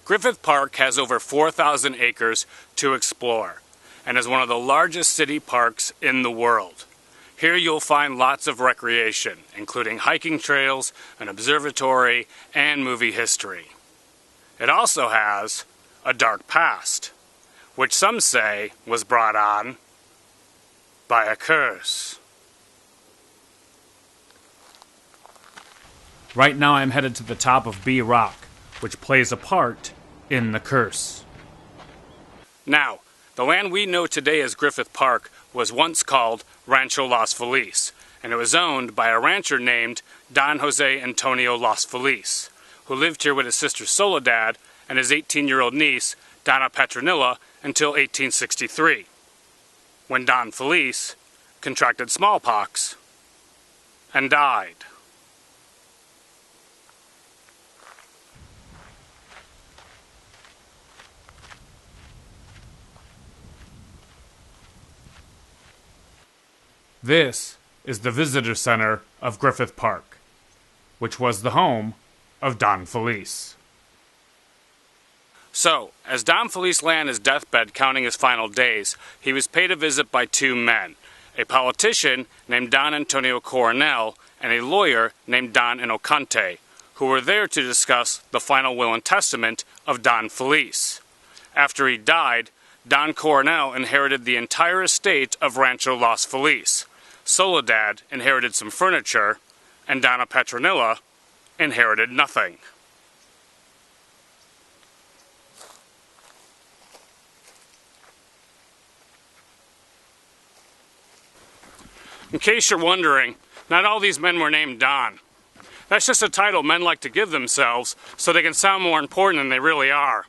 Griffith Park has over 4,000 acres to explore and is one of the largest city parks in the world. Here you'll find lots of recreation, including hiking trails, an observatory, and movie history. It also has a dark past, which some say was brought on by a curse. Right now I'm headed to the top of B Rock, which plays a part in the curse. Now, the land we know today as Griffith Park was once called Rancho Los Feliz, and it was owned by a rancher named Don Jose Antonio Los Feliz, who lived here with his sister Soledad and his 18-year-old niece, Donna Petronilla, until 1863, when Don Feliz contracted smallpox and died. This is the visitor center of Griffith Park, which was the home of Don Feliz. So, as Don Feliz lay on his deathbed counting his final days, he was paid a visit by two men, a politician named Don Antonio Coronel and a lawyer named Don Inocante, who were there to discuss the final will and testament of Don Feliz. After he died, Don Coronel inherited the entire estate of Rancho Los Feliz. Soledad inherited some furniture, and Donna Petronilla inherited nothing. In case you're wondering, not all these men were named Don. That's just a title men like to give themselves so they can sound more important than they really are.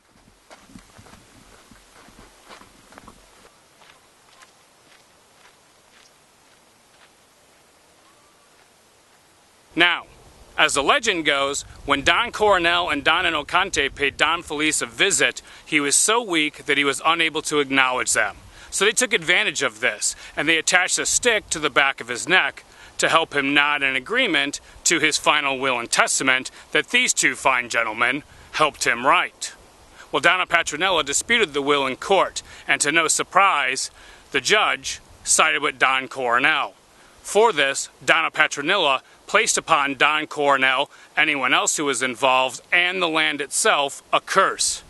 Now, as the legend goes, when Don Coronel and Don Inocante paid Don Feliz a visit, he was so weak that he was unable to acknowledge them. So they took advantage of this, and they attached a stick to the back of his neck to help him nod in agreement to his final will and testament that these two fine gentlemen helped him write. Well, Donna Petronilla disputed the will in court, and to no surprise, the judge sided with Don Coronel. For this, Donna Petronilla placed upon Don Coronel, anyone else who was involved, and the land itself, a curse.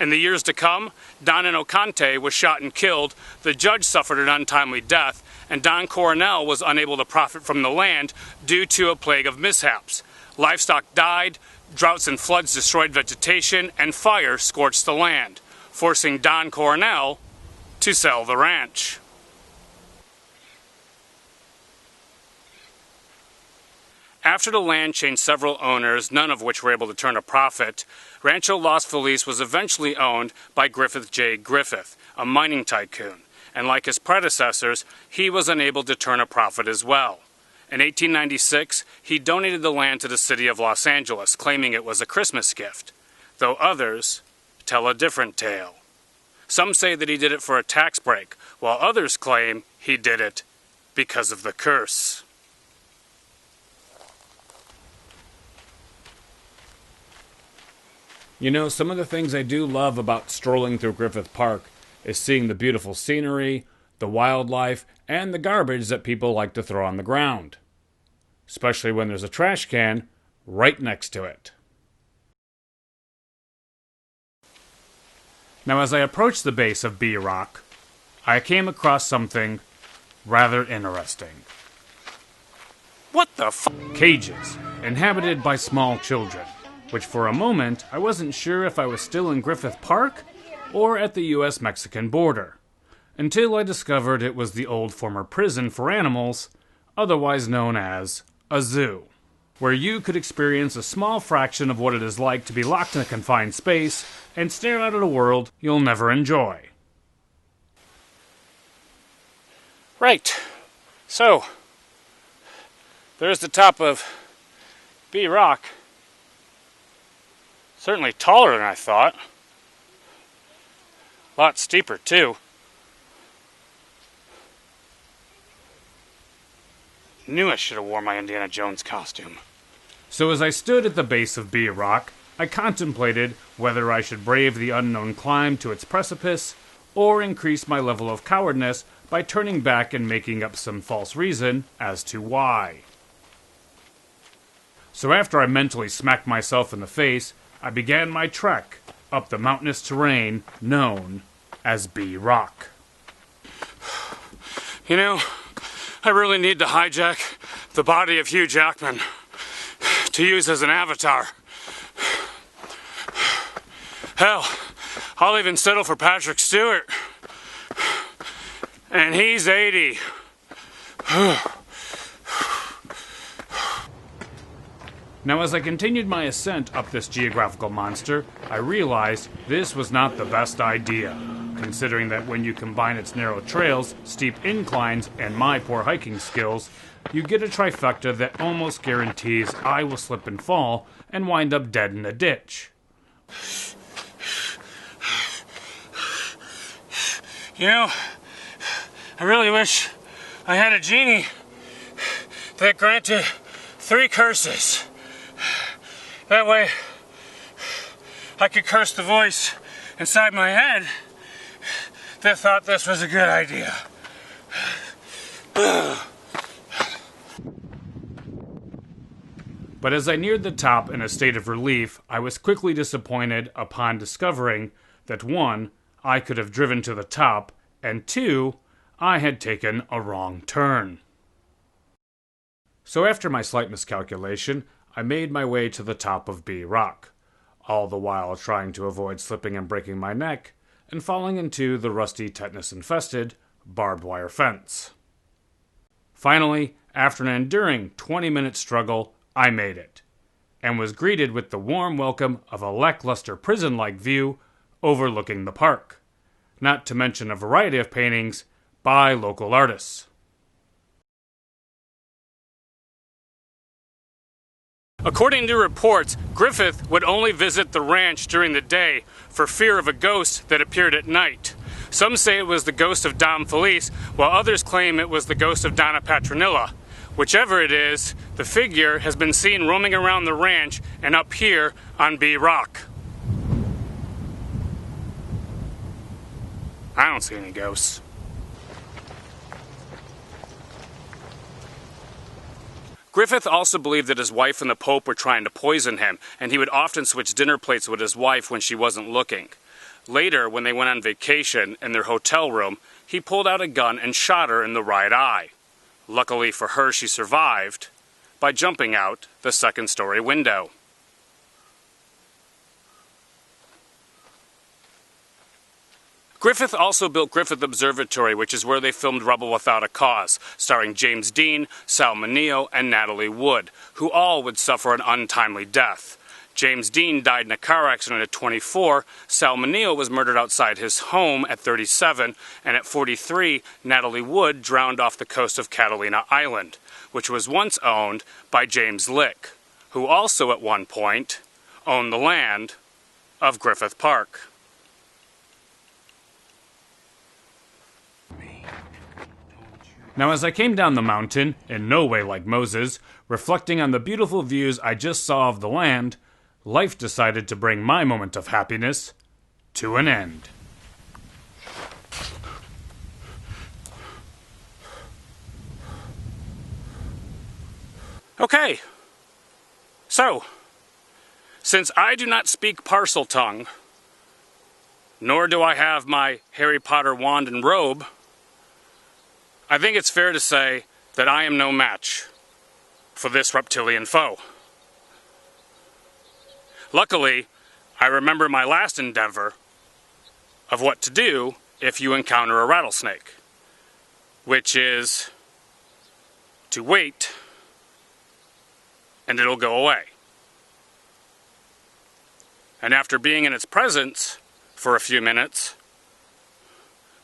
In the years to come, Don Inocante was shot and killed, the judge suffered an untimely death, and Don Coronel was unable to profit from the land due to a plague of mishaps. Livestock died, droughts and floods destroyed vegetation, and fire scorched the land, forcing Don Coronel to sell the ranch. After the land changed several owners, none of which were able to turn a profit, Rancho Los Feliz was eventually owned by Griffith J. Griffith, a mining tycoon, and like his predecessors, he was unable to turn a profit as well. In 1896, he donated the land to the city of Los Angeles, claiming it was a Christmas gift, though others tell a different tale. Some say that he did it for a tax break, while others claim he did it because of the curse. You know, some of the things I do love about strolling through Griffith Park is seeing the beautiful scenery, the wildlife, and the garbage that people like to throw on the ground. Especially when there's a trash can right next to it. Now, as I approached the base of B Rock, I came across something rather interesting. What the f***? Cages, inhabited by small children. Which for a moment, I wasn't sure if I was still in Griffith Park or at the US-Mexican border, until I discovered it was the old former prison for animals, otherwise known as a zoo, where you could experience a small fraction of what it is like to be locked in a confined space and stare out at a world you'll never enjoy. Right, so, there's the top of B Rock. Certainly taller than I thought. A lot steeper, too. Knew I should have worn my Indiana Jones costume. So as I stood at the base of B Rock, I contemplated whether I should brave the unknown climb to its precipice, or increase my level of cowardness by turning back and making up some false reason as to why. So after I mentally smacked myself in the face, I began my trek up the mountainous terrain known as B Rock. You know, I really need to hijack the body of Hugh Jackman to use as an avatar. Hell, I'll even settle for Patrick Stewart. And he's 80. Now, as I continued my ascent up this geographical monster, I realized this was not the best idea, considering that when you combine its narrow trails, steep inclines, and my poor hiking skills, you get a trifecta that almost guarantees I will slip and fall and wind up dead in a ditch. You know, I really wish I had a genie that granted 3 curses. That way, I could curse the voice inside my head that thought this was a good idea. But as I neared the top in a state of relief, I was quickly disappointed upon discovering that 1, I could have driven to the top, and 2, I had taken a wrong turn. So after my slight miscalculation, I made my way to the top of B Rock, all the while trying to avoid slipping and breaking my neck and falling into the rusty, tetanus-infested barbed wire fence. Finally, after an enduring 20-minute struggle, I made it, and was greeted with the warm welcome of a lackluster prison-like view overlooking the park, not to mention a variety of paintings by local artists. According to reports, Griffith would only visit the ranch during the day for fear of a ghost that appeared at night. Some say it was the ghost of Dom Felice, while others claim it was the ghost of Donna Petronilla. Whichever it is, the figure has been seen roaming around the ranch and up here on B Rock. I don't see any ghosts. Griffith also believed that his wife and the Pope were trying to poison him, and he would often switch dinner plates with his wife when she wasn't looking. Later, when they went on vacation in their hotel room, he pulled out a gun and shot her in the right eye. Luckily for her, she survived by jumping out the second-story window. Griffith also built Griffith Observatory, which is where they filmed Rebel Without a Cause, starring James Dean, Sal Mineo, and Natalie Wood, who all would suffer an untimely death. James Dean died in a car accident at 24, Sal Mineo was murdered outside his home at 37, and at 43, Natalie Wood drowned off the coast of Catalina Island, which was once owned by James Lick, who also at one point owned the land of Griffith Park. Now, as I came down the mountain, in no way like Moses, reflecting on the beautiful views I just saw of the land, life decided to bring my moment of happiness to an end. Okay, so, since I do not speak parcel tongue, nor do I have my Harry Potter wand and robe, I think it's fair to say that I am no match for this reptilian foe. Luckily, I remember my last endeavor of what to do if you encounter a rattlesnake, which is to wait and it'll go away. And after being in its presence for a few minutes,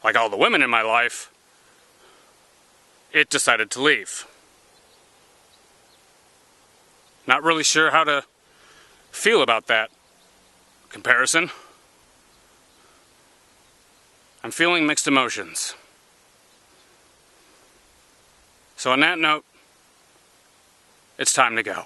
like all the women in my life, it decided to leave. Not really sure how to feel about that comparison. I'm feeling mixed emotions. So on that note, it's time to go.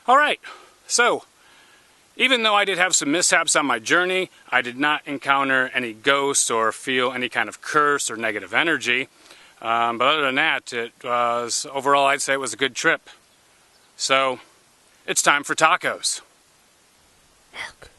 All right, so even though I did have some mishaps on my journey, I did not encounter any ghosts or feel any kind of curse or negative energy. But other than that, overall I'd say it was a good trip. So, it's time for tacos. Mark.